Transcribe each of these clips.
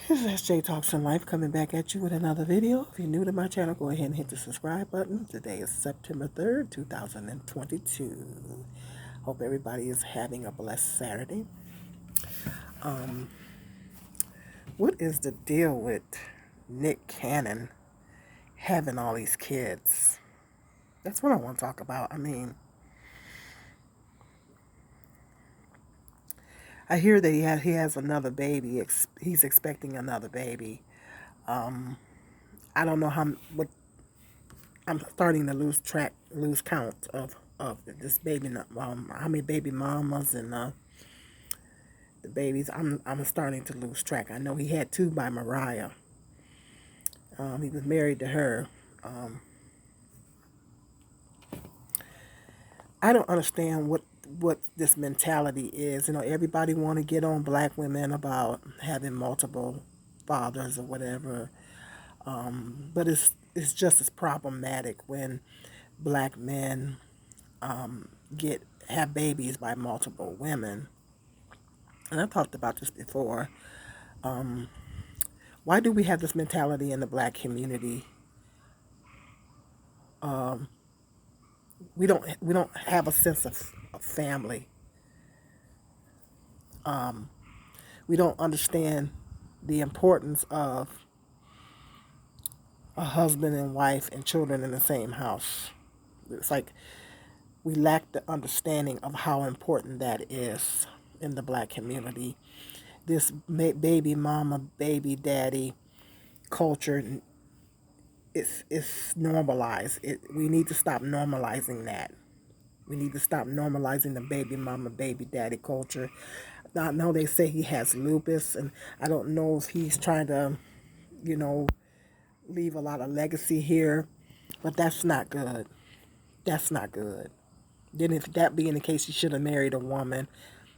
This is SJ Talks in Life coming back at you with another video. If you're new to my channel, go ahead and hit the subscribe button. Today is September 3rd, 2022. Hope everybody is having a blessed Saturday. What is the deal with Nick Cannon having all these kids? That's what I want to talk about. I hear that he has another baby. He's expecting another baby. I don't know what I'm starting to lose count of this baby. How many baby mamas and the babies? I'm starting to lose track. I know he had two by Mariah. He was married to her. I don't understand what this mentality is. Everybody want to get on black women about having multiple fathers or whatever. But it's just as problematic when black men get have babies by multiple women. And I've talked about this before. Why do we have this mentality in the black community? We don't have a sense of family. We don't understand the importance of a husband and wife and children in the same house. It's like we lack the understanding of how important that is in the black community. This baby mama, baby daddy culture, it's normalized. We need to stop normalizing that. We need to stop normalizing the baby mama, baby daddy culture. Now, I know they say he has lupus, and I don't know if he's trying to, you know, leave a lot of legacy here, but that's not good. That's not good. Then, if that being the case, he should have married a woman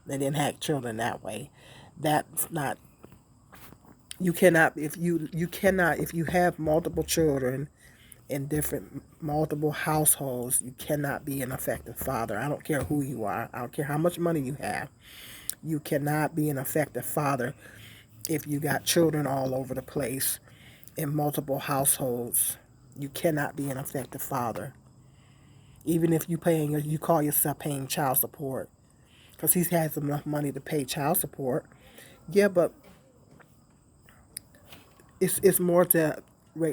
and then had children that way. That's not. You cannot if you have multiple children in different multiple households, you cannot be an effective father. I don't care who you are. I don't care how much money you have. You cannot be an effective father if you got children all over the place in multiple households. You cannot be an effective father. Even if you call yourself paying child support, because he has enough money to pay child support. Yeah, but it's more to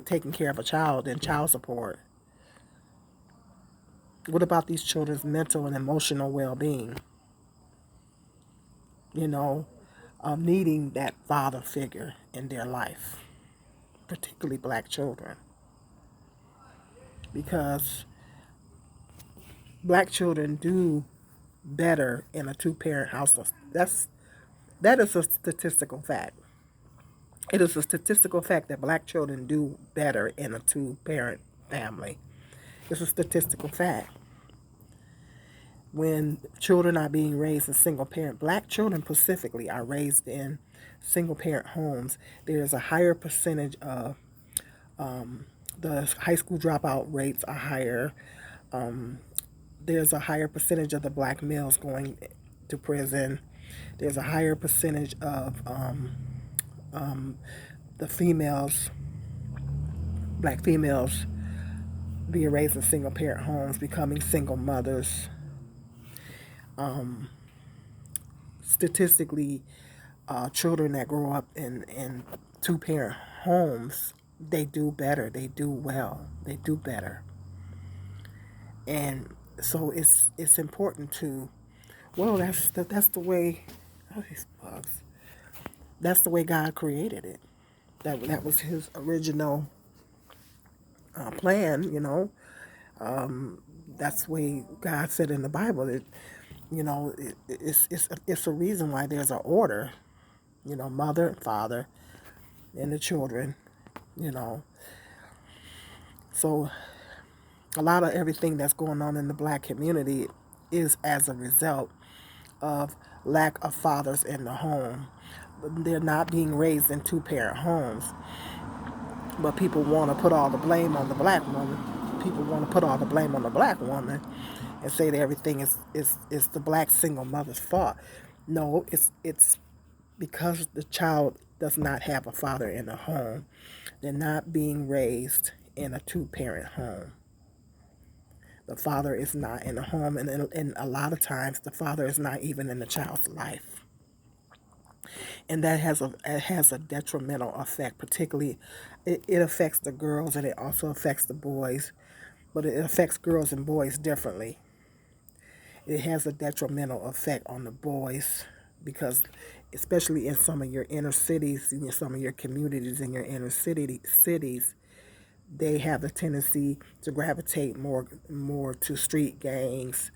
taking care of a child than child support. What about these children's mental and emotional well-being? You know, needing that father figure in their life, particularly black children, because black children do better in a two-parent household. That is a statistical fact. It is a statistical fact that black children do better in a two-parent family. It's a statistical fact. When children are being raised in single parent, black children specifically are raised in single parent homes, there's a higher percentage of the high school dropout rates are higher. There's a higher percentage of the black males going to prison. There's a higher percentage of the females, black females, being raised in single parent homes, becoming single mothers. Statistically, children that grow up in two parent homes, they do better. They do well. They do better. And so it's important to, well, that's the way. Oh, these bugs. That's the way God created it. That was His original plan. That's the way God said in the Bible. It's a reason why there's an order. Mother, father, and the children. You know, so a lot of everything that's going on in the black community is as a result of lack of fathers in the home. They're not being raised in two-parent homes, but people want to put all the blame on the black woman. People want to put all the blame on the black woman and say that everything is the black single mother's fault. No, it's because the child does not have a father in the home, they're not being raised in a two-parent home. The father is not in the home, and a lot of times the father is not even in the child's life. And that has a detrimental effect, particularly it affects the girls and it also affects the boys, but it affects girls and boys differently. It has a detrimental effect on the boys because, especially in some of your inner cities, in some of your communities, in your inner cities, they have a tendency to gravitate more to street gangs.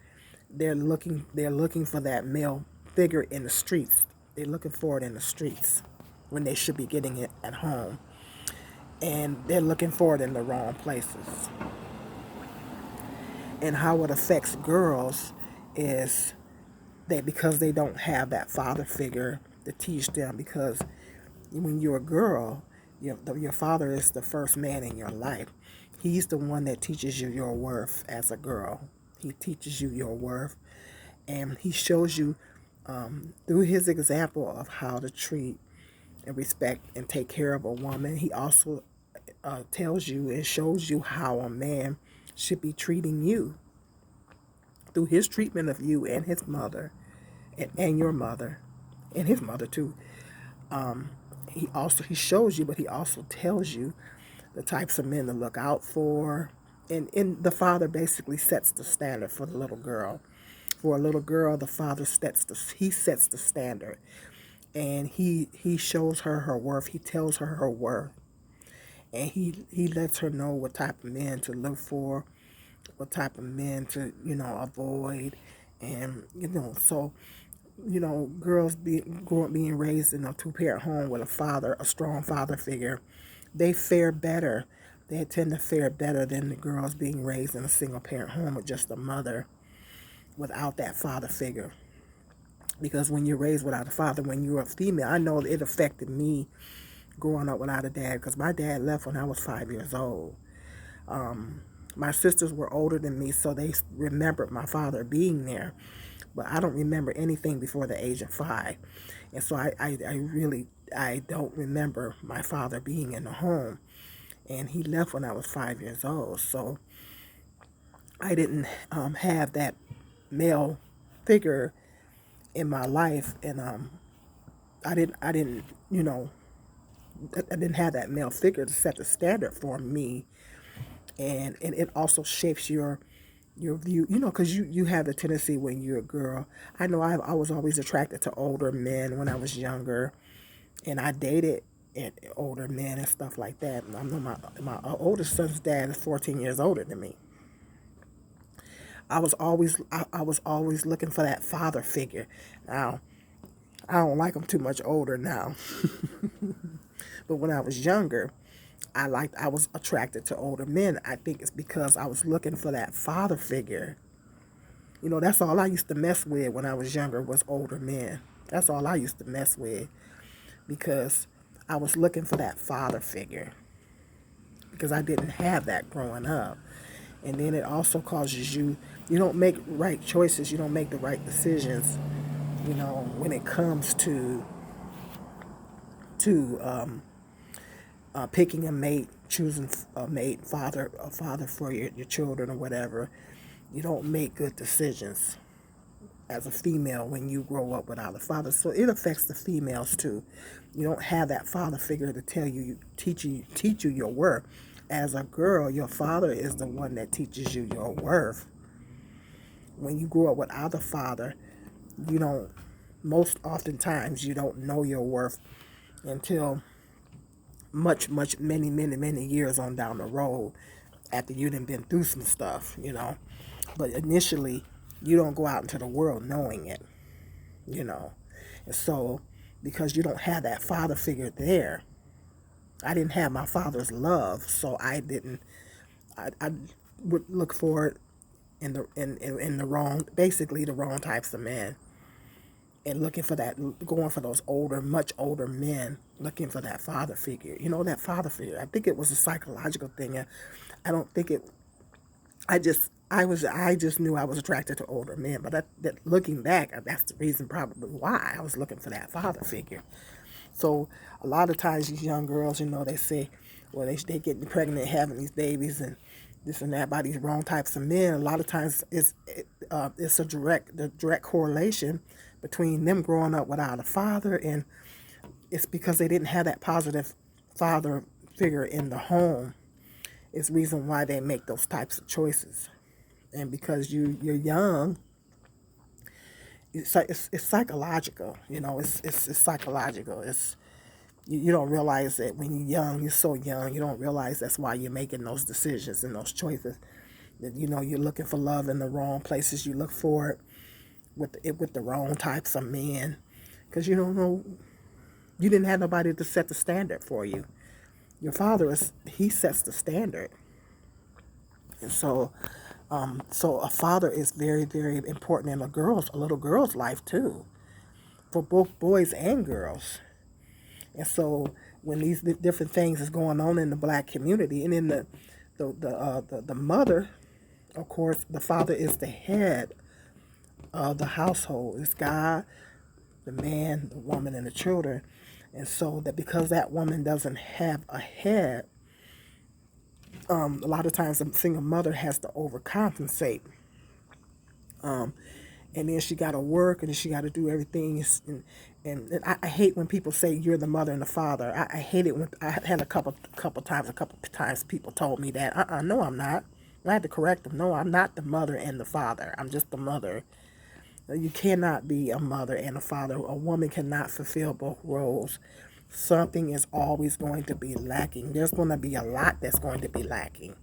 They're looking for that male figure in the streets. They're looking for it in the streets when they should be getting it at home, and they're looking for it in the wrong places. And how it affects girls is that because they don't have that father figure to teach them, because when you're a girl, your father is the first man in your life. He's the one that teaches you your worth as a girl. He teaches you your worth, and he shows you through his example of how to treat and respect and take care of a woman. He also tells you and shows you how a man should be treating you through his treatment of you and his mother and your mother and his mother too. He shows you, but he also tells you the types of men to look out for. And the father basically sets the standard for the little girl. For a little girl, the father sets the standard, and he shows her her worth. He tells her her worth, and he lets her know what type of men to look for, what type of men to avoid, and so girls grow up being raised in a two-parent home with a strong father figure, they fare better. They tend to fare better than the girls being raised in a single-parent home with just a mother without that father figure. Because when you're raised without a father, when you're a female, I know it affected me growing up without a dad because my dad left when I was 5 years old. My sisters were older than me, so they remembered my father being there. But I don't remember anything before the age of 5. And so I don't remember my father being in the home. And he left when I was 5 years old. So I didn't have that male figure in my life. And I didn't have that male figure to set the standard for me. And it also shapes your view, because you have the tendency when you're a girl. I know I was always attracted to older men when I was younger, and I dated older men and stuff like that. I know my oldest son's dad is 14 years older than me. I was always looking for that father figure. Now I don't like him too much older now, but when I was younger, I was attracted to older men. I think it's because I was looking for that father figure. That's all I used to mess with when I was younger was older men. That's all I used to mess with because I was looking for that father figure because I didn't have that growing up. And then it also causes you don't make right choices. You don't make the right decisions, when it comes to picking a mate, choosing a mate, a father for your children or whatever. You don't make good decisions as a female when you grow up without a father. So it affects the females too. You don't have that father figure to tell you, teach you your worth. As a girl, your father is the one that teaches you your worth. When you grow up without a father, you don't. Most oftentimes, you don't know your worth until many years on down the road after you done been through some stuff. But initially, you don't go out into the world knowing it, you know. And so, because you don't have that father figure there, I didn't have my father's love, so I would look for it in the wrong, basically the wrong types of men. And looking for that, going for those much older men, looking for that father figure. That father figure. I think it was a psychological thing. I don't think I just knew I was attracted to older men. But looking back, that's the reason probably why I was looking for that father figure. So a lot of times these young girls, they say, well, they get pregnant, having these babies, and this and that by these wrong types of men. A lot of times it's the direct correlation between them growing up without a father, and it's because they didn't have that positive father figure in the home. It's the reason why they make those types of choices. And because you're young, it's psychological. It's psychological. You don't realize that when you're young, you're so young, you don't realize that's why you're making those decisions and those choices. That you're looking for love in the wrong places. You look for it with the wrong types of men, because you don't know, you didn't have nobody to set the standard for you. Your father he sets the standard, and so a father is very, very important in a little girl's life too, for both boys and girls. And so when these different things is going on in the black community, and in the mother, of course, the father is the head of the household. It's God, the man, the woman, and the children. And so that because that woman doesn't have a head, a lot of times a single mother has to overcompensate. Um, and then she got to work, and then she got to do everything. And I hate when people say you're the mother and the father. I hate it when I had a couple times people told me that. No, I'm not. I had to correct them. No, I'm not the mother and the father. I'm just the mother. You cannot be a mother and a father. A woman cannot fulfill both roles. Something is always going to be lacking. There's going to be a lot that's going to be lacking.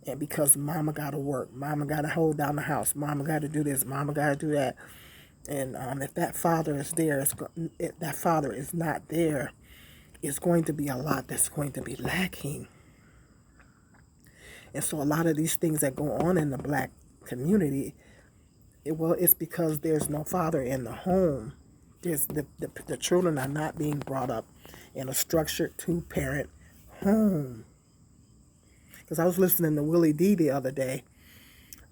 And because mama got to work, mama got to hold down the house, mama got to do this, mama got to do that. And if that father is there, if that father is not there, it's going to be a lot that's going to be lacking. And so a lot of these things that go on in the black community, it's because there's no father in the home. There's the children are not being brought up in a structured two-parent home. Because I was listening to Willie D the other day.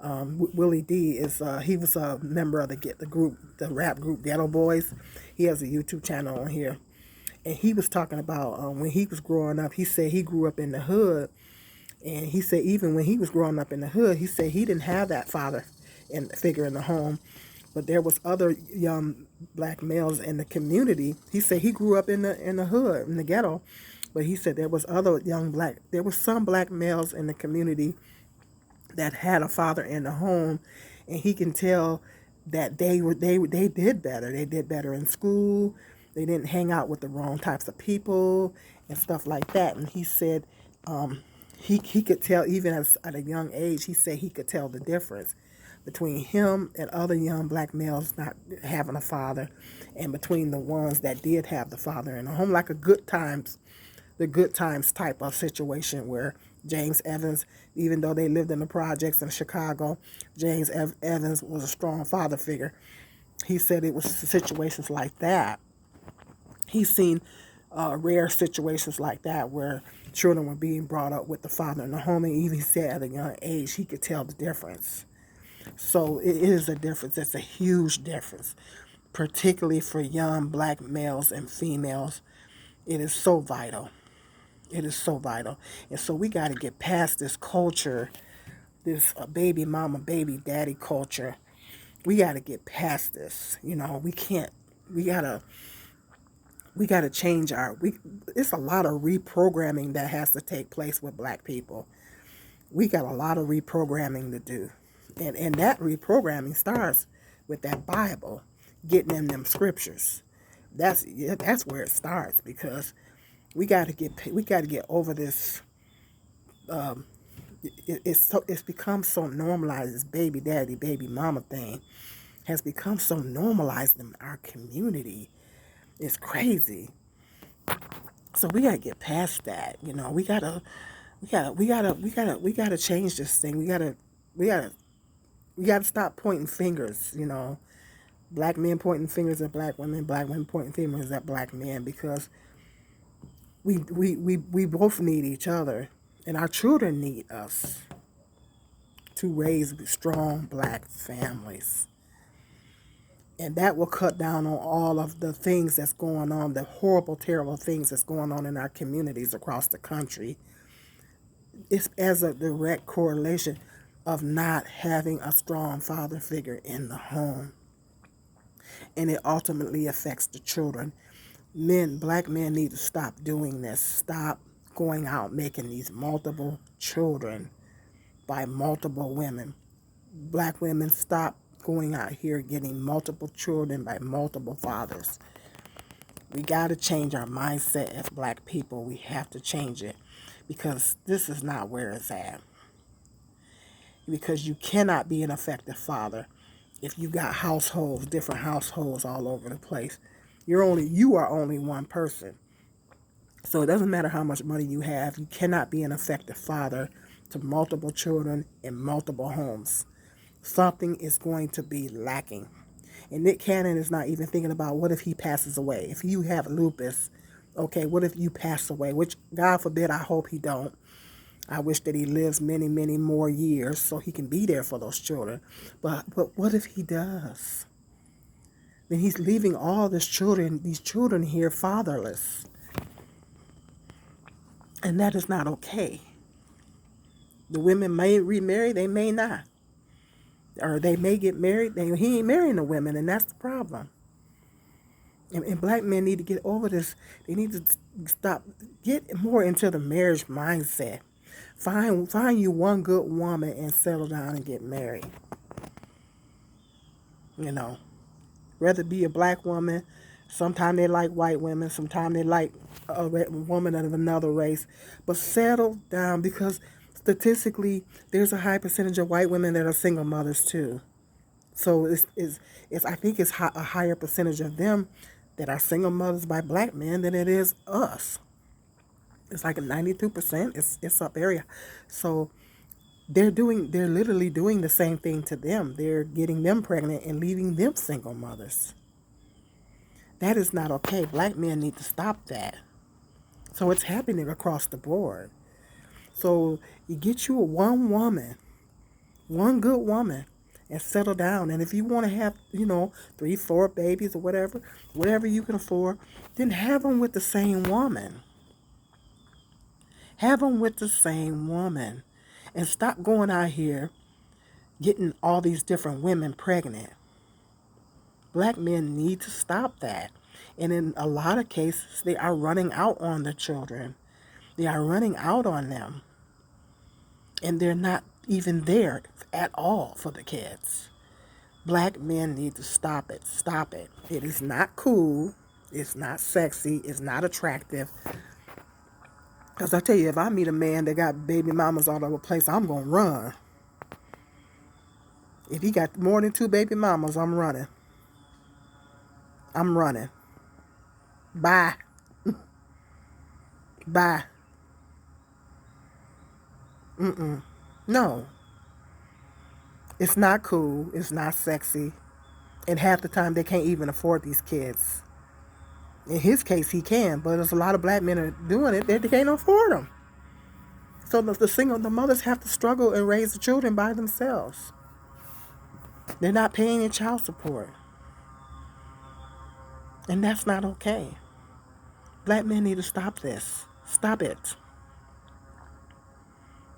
Willie D he was a member of the rap group Ghetto Boys. He has a YouTube channel on here, and he was talking about when he was growing up. He said he grew up in the hood, and he said even when he was growing up in the hood, he said he didn't have that father and figure in the home, but there was other young black males in the community. He said he grew up in the hood, in the ghetto, but he said there was some black males in the community that had a father in the home, and he can tell that they did better. They did better in school. They didn't hang out with the wrong types of people and stuff like that. And he said he could tell, even at a young age. He said he could tell the difference between him and other young black males not having a father, and between the ones that did have the father in the home, like the good times type of situation where James Evans, even though they lived in the projects in Chicago, James Evans was a strong father figure. He said it was situations like that. He's seen rare situations like that where children were being brought up with the father in the home, and even he said at a young age he could tell the difference. So it is a difference. It's a huge difference, particularly for young black males and females. It is so vital. It is so vital. And so we got to get past this culture, this baby mama, baby daddy culture. We got to get past this. We can't, we got to change it's a lot of reprogramming that has to take place with black people. We got a lot of reprogramming to do. And that reprogramming starts with that Bible, getting them scriptures. That's where it starts, because we got to get over this. It's become so normalized. This baby daddy, baby mama thing has become so normalized in our community. It's crazy. So we gotta get past that. We gotta change this thing. We gotta stop pointing fingers. Black men pointing fingers at black women pointing fingers at black men, because we both need each other, and our children need us. to raise strong black families. And that will cut down on all of the things that's going on, the horrible, terrible things that's going on in our communities across the country. It's as a direct correlation of not having a strong father figure in the home. And it ultimately affects the children. Black men need to stop doing this. Stop going out making these multiple children by multiple women. Black women, stop going out here getting multiple children by multiple fathers. We got to change our mindset as black people. We have to change it because this is not where it's at. Because you cannot be an effective father if you got households, different households all over the place. You are only one person. So it doesn't matter how much money you have. You cannot be an effective father to multiple children in multiple homes. Something is going to be lacking. And Nick Cannon is not even thinking about what if he passes away. If you have lupus, okay, what if you pass away? Which, God forbid, I hope he don't. I wish that he lives many, many more years so he can be there for those children. But what if he does? Then he's leaving all these children here fatherless. And that is not okay. The women may remarry, they may not. Or they may get married. He ain't marrying the women, and that's the problem. And black men need to get over this. They need to get more into the marriage mindset. Find you one good woman and settle down and get married. You know, rather be a black woman. Sometimes they like white women. Sometimes they like a woman of another race. But settle down, because statistically, there's a high percentage of white women that are single mothers too. So I think it's a higher percentage of them that are single mothers by black men than it is us. It's like a 92%. It's up area. So they're literally doing the same thing to them. They're getting them pregnant and leaving them single mothers. That is not okay. Black men need to stop that. So it's happening across the board. So you get you one woman, one good woman, and settle down. And if you want to have, 3, 4 babies or whatever you can afford, then have them with the same woman. Have them with the same woman. And stop going out here getting all these different women pregnant. Black men need to stop that. And in a lot of cases, they are running out on the children. They are running out on them. And they're not even there at all for the kids. Black men need to stop it. Stop it. It is not cool. It's not sexy. It's not attractive. Because I tell you, if I meet a man that got baby mamas all over the place, I'm going to run. If he got more than 2 baby mamas, I'm running. I'm running. Bye. Bye. No. It's not cool. It's not sexy. And half the time they can't even afford these kids. In his case, he can, but there's a lot of black men are doing it. They can't afford them. So the mothers have to struggle and raise the children by themselves. They're not paying any child support. And that's not okay. Black men need to stop this. Stop it.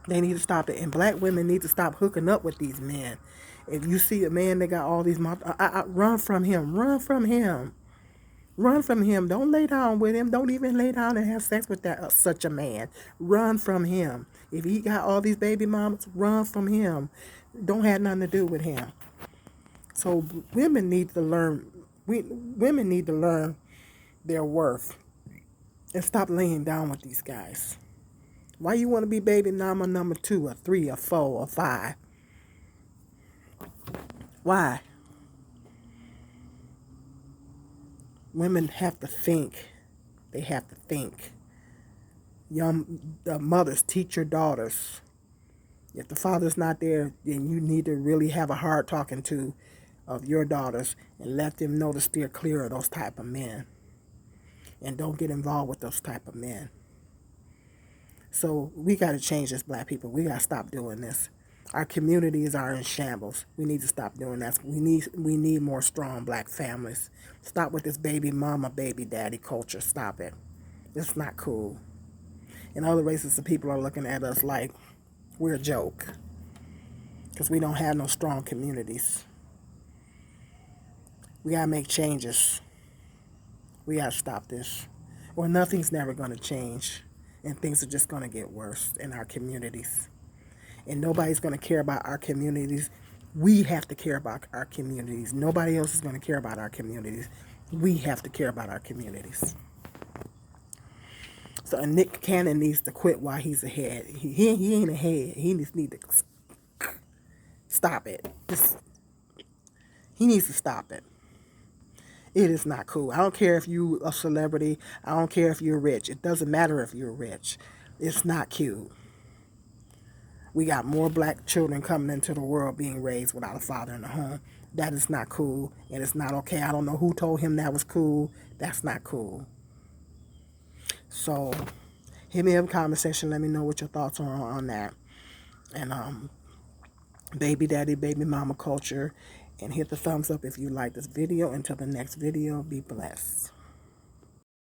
They need to stop it. And black women need to stop hooking up with these men. If you see a man that got all these run from him. Run from him. Run from him. Don't lay down with him. Don't even lay down and have sex with such a man. Run from him. If he got all these baby mamas, run from him. Don't have nothing to do with him. So women need to learn. Women need to learn their worth and stop laying down with these guys. Why you want to be baby mama number 2 or 3 or 4 or 5? Why? Women have to think. They have to think. The mothers, teach your daughters. If the father's not there, then you need to really have a hard talking to of your daughters and let them know to steer clear of those type of men. And don't get involved with those type of men. So we got to change this, black people. We got to stop doing this. Our communities are in shambles. We need to stop doing that. We need more strong black families. Stop with this baby mama, baby daddy culture. Stop it. It's not cool. And other races of people are looking at us like we're a joke because we don't have no strong communities. We gotta make changes. We gotta stop this. Or nothing's never gonna change, and things are just gonna get worse in our communities. And nobody's gonna care about our communities. We have to care about our communities. Nobody else is gonna care about our communities. We have to care about our communities. So and Nick Cannon needs to quit while he's ahead. He ain't ahead. He just need to stop it. He needs to stop it. It is not cool. I don't care if you a celebrity. I don't care if you're rich. It doesn't matter if you're rich. It's not cute. We got more black children coming into the world being raised without a father in the home. That is not cool, and it's not okay. I don't know who told him that was cool. That's not cool. So, hit me up in the comment section. Let me know what your thoughts are on that. And baby daddy, baby mama culture. And hit the thumbs up if you like this video. Until the next video, be blessed.